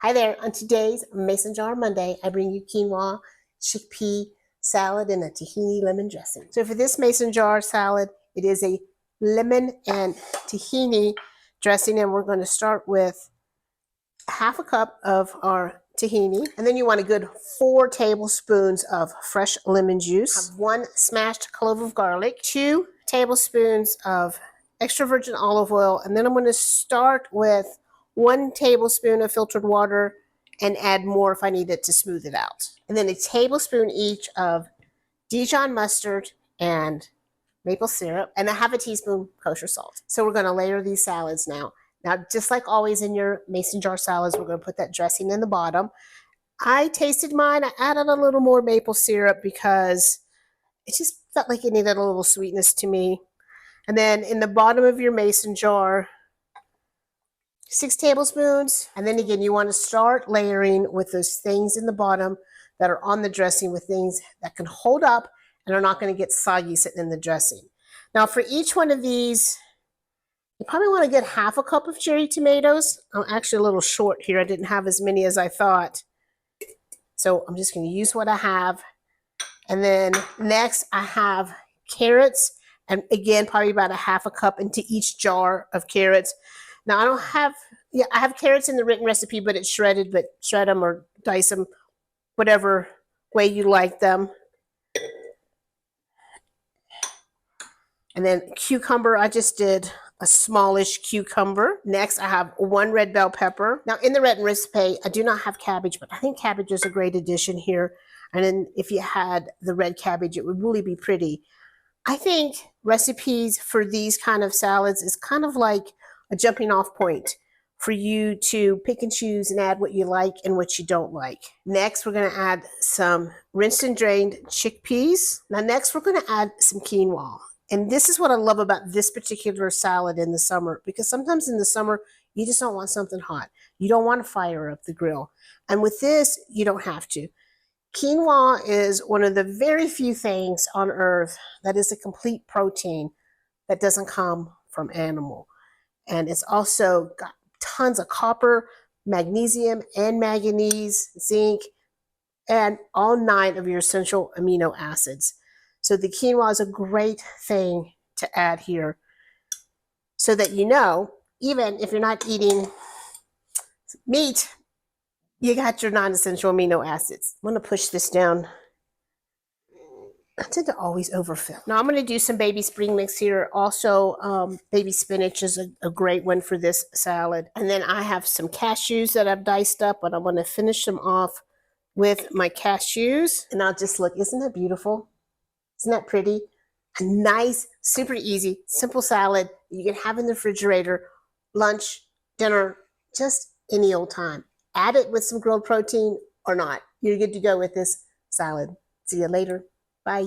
Hi there, on today's Mason Jar Monday, I bring you quinoa, chickpea salad, and a tahini lemon dressing. So for this Mason jar salad, it is a lemon and tahini dressing, and we're going to start with half a cup of our tahini, and then you want a good 4 tablespoons of fresh lemon juice, 1 smashed clove of garlic, 2 tablespoons of extra virgin olive oil, and then I'm going to start with 1 tablespoon of filtered water and add more if I need it to smooth it out. And then a tablespoon each of Dijon mustard and maple syrup, and a half a teaspoon kosher salt. So we're going to layer these salads now. Now, just like always in your mason jar salads, we're going to put that dressing in the bottom. I tasted mine. I added a little more maple syrup because it just felt like it needed a little sweetness to me. And then in the bottom of your mason jar, 6 tablespoons. And then again, you want to start layering with those things in the bottom that are on the dressing, with things that can hold up and are not going to get soggy sitting in the dressing. Now for each one of these, you probably want to get half a cup of cherry tomatoes. I'm actually a little short here. I didn't have as many as I thought. So I'm just going to use what I have. And then next I have carrots. And again, probably about a half a cup into each jar of carrots. Now I don't have, I have carrots in the written recipe, but it's shredded, but shred them or dice them, whatever way you like them. And then cucumber, I just did a smallish cucumber. Next, I have 1 red bell pepper. Now in the written recipe, I do not have cabbage, but I think cabbage is a great addition here. And then if you had the red cabbage, it would really be pretty. I think recipes for these kind of salads is kind of like a jumping off point for you to pick and choose and add what you like and what you don't like. Next, we're going to add some rinsed and drained chickpeas. Now next, we're going to add some quinoa. And this is what I love about this particular salad in the summer, because sometimes in the summer, you just don't want something hot. You don't want to fire up the grill. And with this, you don't have to. Quinoa is one of the very few things on earth that is a complete protein that doesn't come from animal. And it's also got tons of copper, magnesium, and manganese, zinc, and all 9 of your essential amino acids. So the quinoa is a great thing to add here, so that you know, even if you're not eating meat, you got your non-essential amino acids. I'm going to push this down. I tend to always overfill. Now I'm going to do some baby spring mix here. Also, baby spinach is a great one for this salad. And then I have some cashews that I've diced up, but I'm going to finish them off with my cashews. And I'll just look, isn't that beautiful? Isn't that pretty? A nice, super easy, simple salad you can have in the refrigerator, lunch, dinner, just any old time. Add it with some grilled protein or not. You're good to go with this salad. See you later. Bye.